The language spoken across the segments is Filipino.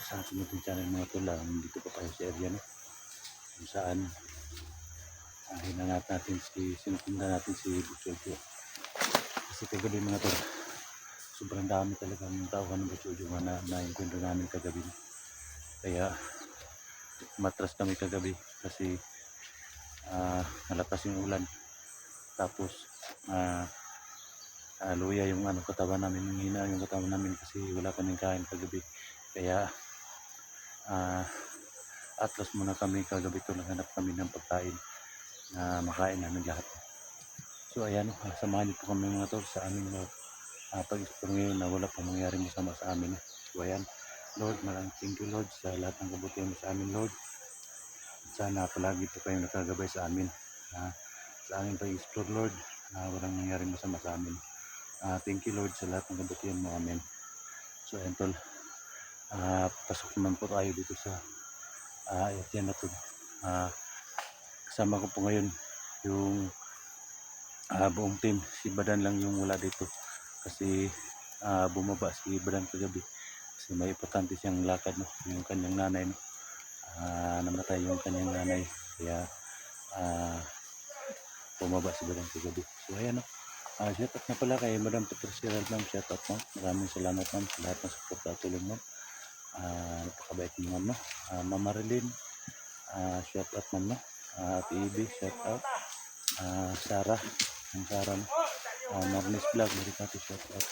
sa ating ating channel mga tol, dito pa tayo sa area no, kung saan hinangat natin sinupunta natin si Butchojo. Kasi kagabi mga tol, sobrang dami talagang tauhan ng Butchojo na na-encounter namin kagabi. Kaya matras kami kagabi kasi malakas yung ulan. Tapos luya yung katawan namin, hina yung katawan namin kasi wala kaming kain kagabi. Kaya atlas muna kami kagabi to, naghanap kami ng pagkain na makain namin lahat. So ayan, samahan niyo po kami mga tol sa aming pag-explore ngayon na wala pang mangyari masama sa amin. So ayan, Lord, maraming thank you Lord sa lahat ng kabutihan mo sa amin Lord. Sana palagi po kayong nakagabay sa amin sa aming pag-explore Lord, walang nangyari masama sa amin. Thank you Lord sa lahat ng kabutihan mo, amen. So ayan tol, pasok naman po tayo dito sa area na to. Kasama ko po ngayon yung buong team. Si Badan lang yung wala dito kasi bumaba si Badan kagabi kasi may importante siyang lakad no, yung kanyang nanay no. Namatay yung kanyang nanay kaya bumaba si Badan kagabi. So ayan no, shout out na pala kay Madam Patricia Ma'am, shout out ma'am, maraming salamat ma'am sa lahat ng support at tulong ma'am. Napakabait mo ma'am no. Ma'am Marilyn, shout out ma'am no. Ate Ibi, shout out. Sarah, ang Sarah no. Marnis Vlog, Marikati, shout out.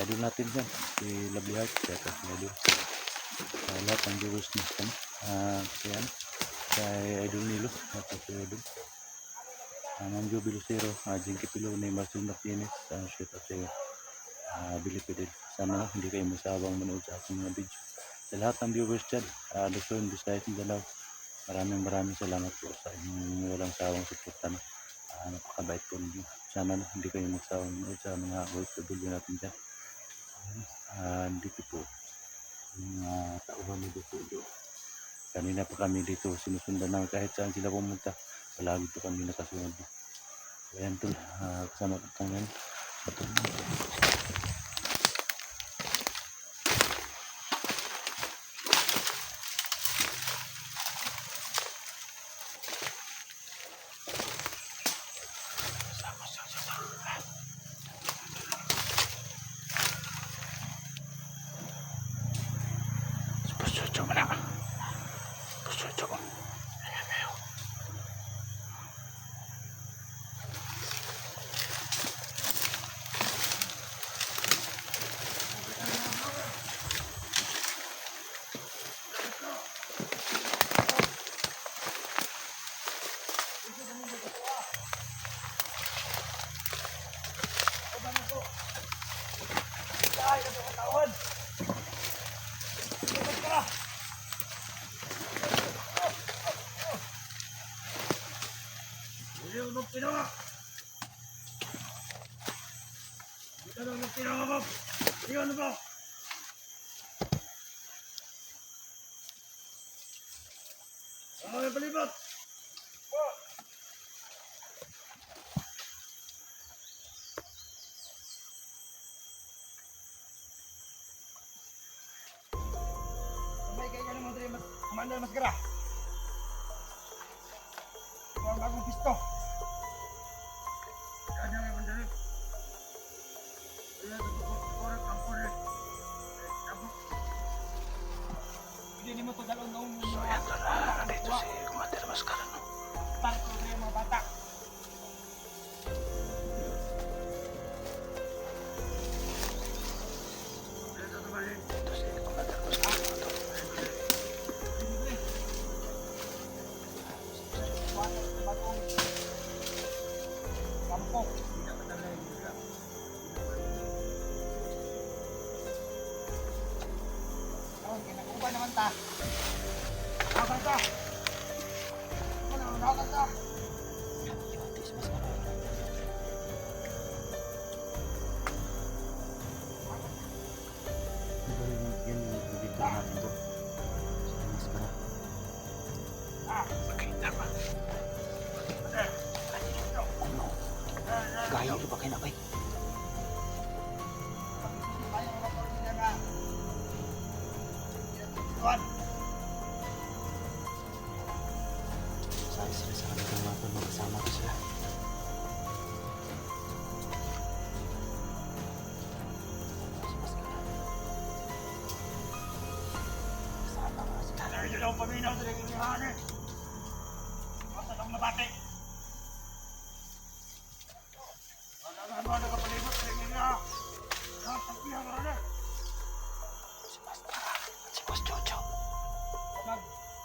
Idol natin dyan, si Lovely Heart, shout out na idol. Lahat ng viewers na kami. Kaya kay Idol Nilo, shout out si idol. Ma'am Joby Lucero, Jinky Pilone, Marcel Martinez, shout out sa iyo. Billy Pedel, sana hindi kayo masawang manood sa aking mga video. Sa lahat ng viewers dyan, Luzon, Visayas, Mindanao, maraming salamat po sa inyong walang sawang suporta no. Napakabait po ninyo. Sana hindi kayo magsawang manood sa mga OFW natin dyan. Dito po yung tauhan ni Butchojo. Kanina pa kami dito sinusundan namin kahit saan sila pumunta, palagi po kami nakasunod. Ayan tol, kasama ko po ngayon sa Butchojo mana? Butchojo. Commander Mascara. Ito ang bagong pisto. Kanya nga mandali. Ayan, korek ang korek. Hindi ni mo ito dalawang noong. So ayan tol, nandito si Commander Mascara no. Tarko na yung mga bata. Dito si Commander Mascara no tol. Kampok. Kinakuha naman ta. Nakakal ta. Nakakal ta. Yan yung video natin to. Mascara. Makita ba? Gaya ito ba kayo na bay? Sila sa kanila mga tol, makasama ko sila. Kaya nyo lang paminaw sa nagigilihan eh. Basta lang nabati. Wala nga mga nakapalibot sa nagigilihan. Nakapagpihan ka rin. Si Basta, si Boss Jojo.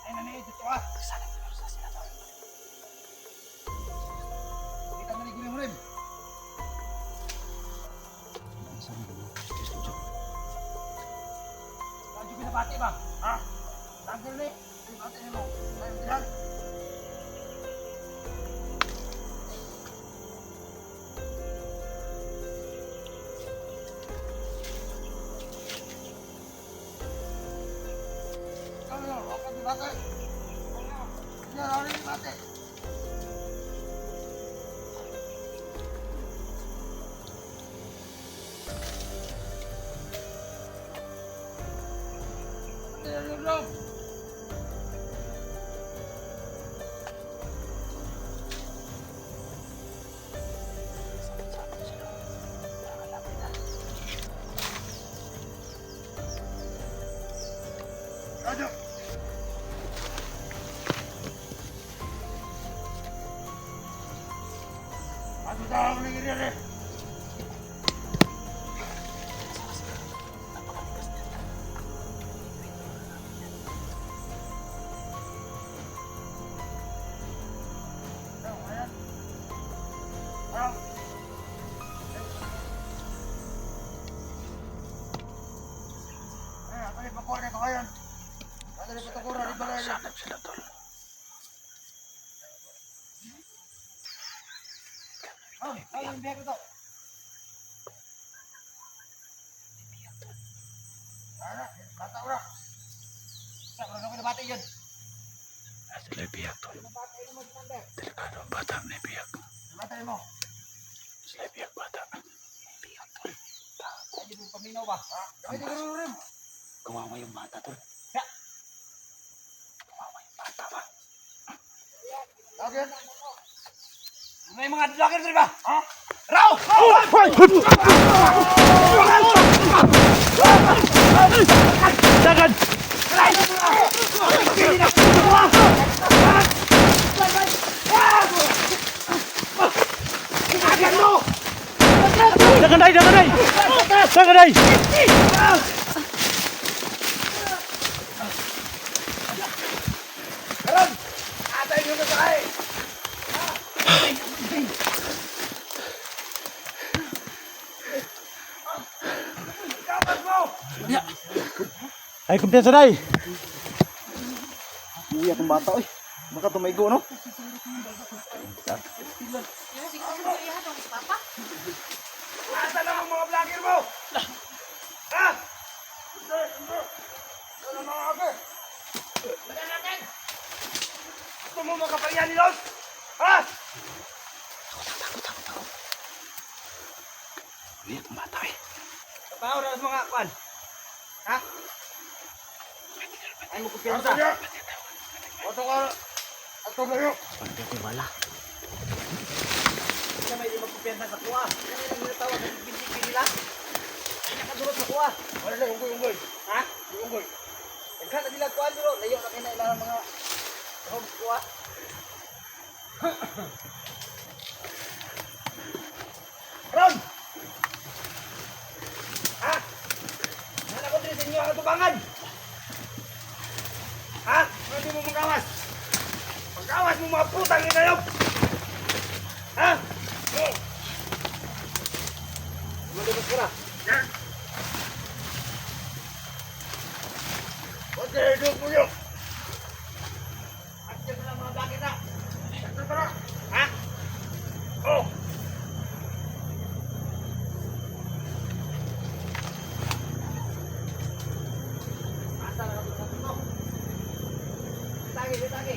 Ay naniid ito ah. Sana pinursa sila tol. Hindi ka nanigiling mo rin. Sana pinursa si Jojo. Saan yung pinabati ba? Ha? Saan ka rin eh? Pinabati mo. Ay, bilang. Ano? Ako di bate. Yan, ako di bate. Ano? Sama-sama sila. Nakalapit na. Ano? Ano daw ang nangyayari rin? Napakatigas nila. Ano? Ayan. Ano? Ay, ako rin pakuha ko ngayon. Ano rin patukura rin pala rin. Sanap sila tol. Ay, yung biyak ito. Ano? Bata ko na. Saan? Ano ko nabati yun? Sila biyak tol. Nabati mo sa tanda. Delikado ang bata na biyak. Nabati mo. Sila biyak bata. Biyak tol. Hindi mo paminaw ba? Ha? Gawin ko rin. Kawawa yung bata tol. Ya. Kawawa yung bata ba? Okay. May mga vlogger din ba? Ha? Raw! Jangan! Jangan dai, jangan dai! Jangan dai! Karon! Atay nyo na sa ay! Kapas mo! Ay, kumpiyansa dai! Iya itong bata oy. Baka tumigo no. Asa lang ang mga vlogger mo? Ha? Ano mga aga? Wala natin! Gusto mo makapalingan ni Los? Ha? Biyak ang bata eh. Tapaw na mga kwan. Ha? Ay mo kumpiyansa. Oto ka. Ato na yun. Pagka ko wala. Kaya may di magkumpiyansa sa kuha. Kaya may nagtawag ng pinti nila. Ay nakadurot sa kuha. Wala na, unggoy. Ha? Unggoy. Nagkat na nila kuha duro. Layo na kinailangan mga homes kuha. Ron! Ha? Nana ko din sa inyo ang tubangan. Ha? Hindi mo magawas. Magawas mo mga putang ni kayo. Ha? Oo. Malibot ka na. Yan. Huwag kayo doon mo yun. At yan na lang mga bakit na. Sakto ka na. Ha? Oo. Asa na ka dito? Ditagi.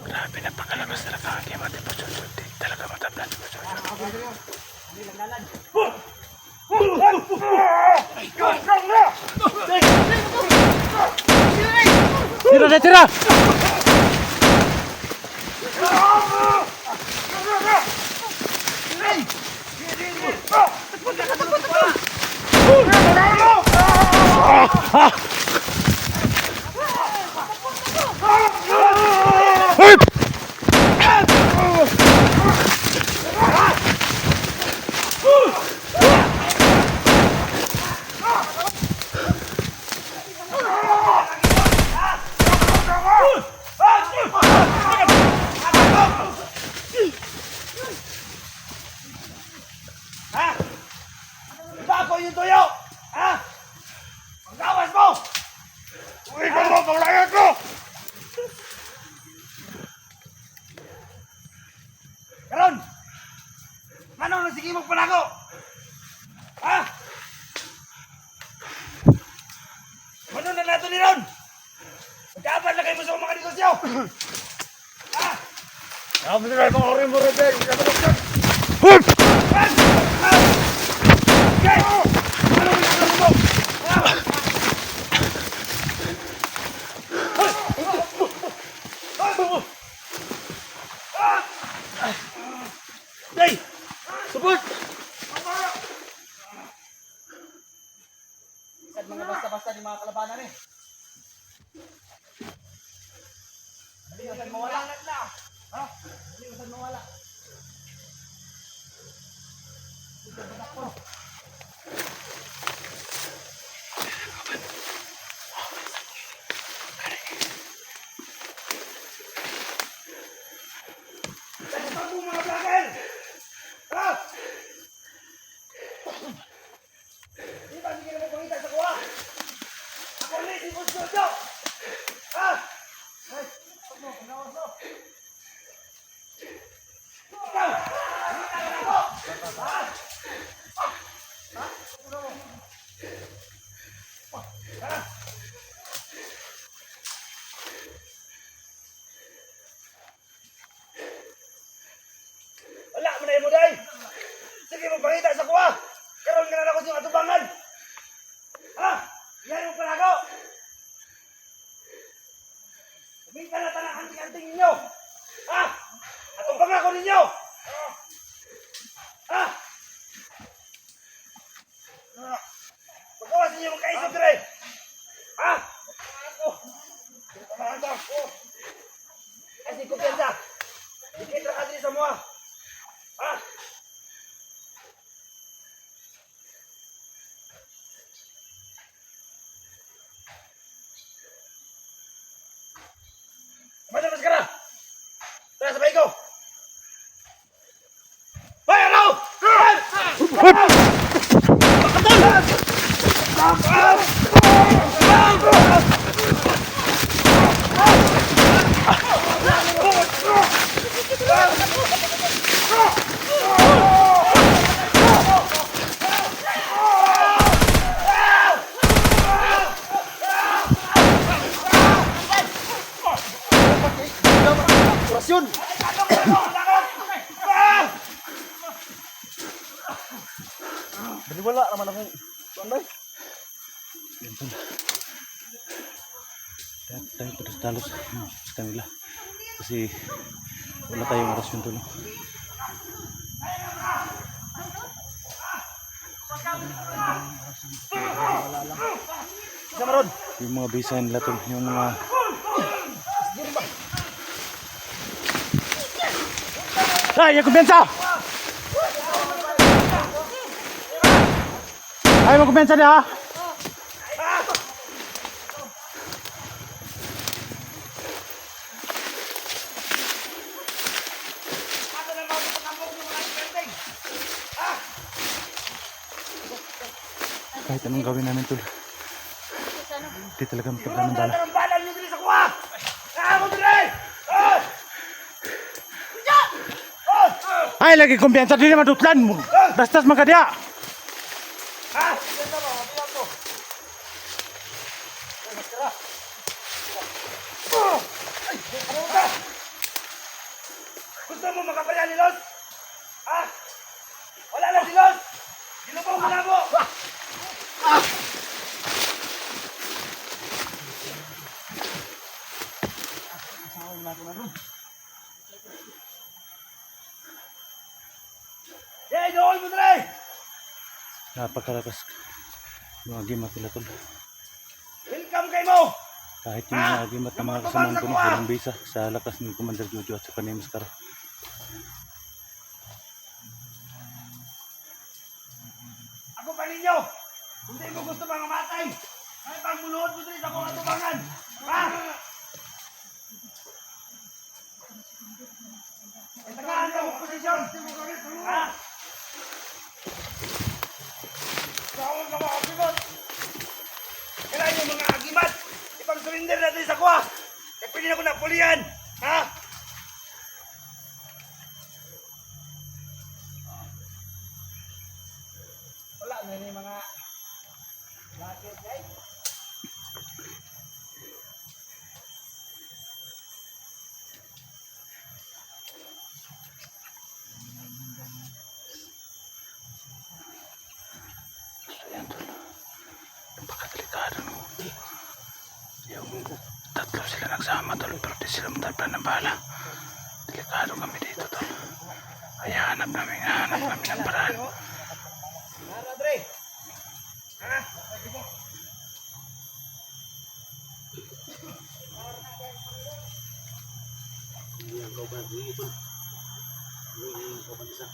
Grabe, napakalakas talaga ang game natin po. Talaga matablan po. Hindi lang lalan. Ay, natira! Ha? Bago yung tuyo! Ha? Pagkawas mo! Uwi ka mo! Paglayan ko! Karon! Ano nang sige mong panago? Ha? Ano na nato ni Ron? Magkaaban na kayo mo sa mga negosyo! Ha? Ako na lang mga orin mo rin, Ben! Hey! Support! Isad mga basta-basta ni mga kalabanan eh. Hindi usad mawala. Ha? Hindi usad mawala. Ano mo mga vlogger? Ha? Di ba hindi ka naman pangita sa kuha? Ako ulit, di mo studio! Ha? Ay, huwag mo, pinawas mo! Ikaw! Pangita ka na ako! Ha? Ha? Puno mo! Ha? Wala mo na yung muday! Sige mo pangita sa kuha! Karoon ka na ako yung atubangan! Ha? Yan yung panago! Kumita na tanang anting-anting ninyo! Ha? Atubangan ko ninyo! Ha? Pagkawas ninyo magkaisip dire! Ha? Pagkawas ko! Ay, di kumpiyansa! Dikit ra ka diri sa mua! Ha? Mana maskara? Tara sabay ko! Hoy, ano? Orasyon! Baliwala naman akong... Saan ba? Yan pala. Dapat tayo talos-talos sa kanila. Kasi wala tayong orasyon tuloy. Saan ron? Yung mga bisa nila tol, yung mga... Ay, yung kumpensa! Ay, magkumpensa niya ha! Kahit anong gawin namin tol, hindi talaga mapagdamandala. Ang balan nyo diri sa kuha! Ako diri! Ay, lagi kumpiyansa din naman tutlan mo. Bastas magkadya. Ha? Yan na ba? Mabiyak ko. Ay, maskara. Ay, ano ka? Gusto mo makaparya ni Los? Ha? Wala na si Los! Ginubong mo na mo! napakalakas mga agimat nila tol. Welcome kay mo! Kahit yung mga agimat na mga kasamahan ko na walang bisa sa lakas ni Commander Jojo at sa kanay Maskara. Ako pa ninyo! Hindi ko gusto mga matay! Ay, pang muluhod mo dito ako katubangan! Ha? Ay, tagaan ka mo posisyon! Ha? Saan ka mga agimat? Kailangan yung mga agimat! Ipag-surrender natin sa kuha! Eh, pwede na ko na pulihan! Ha? Wala na yung mga lakit guys. Ayan tol. Napakadelikado no. Yung tatlo sila nagsama tol pero di sila mataplan ng bala. Delikado kami dito tol. Ay hanap namin ng paraan. Nara, Dre. Ha? Yang kau bantu itu. Ini kau bisa.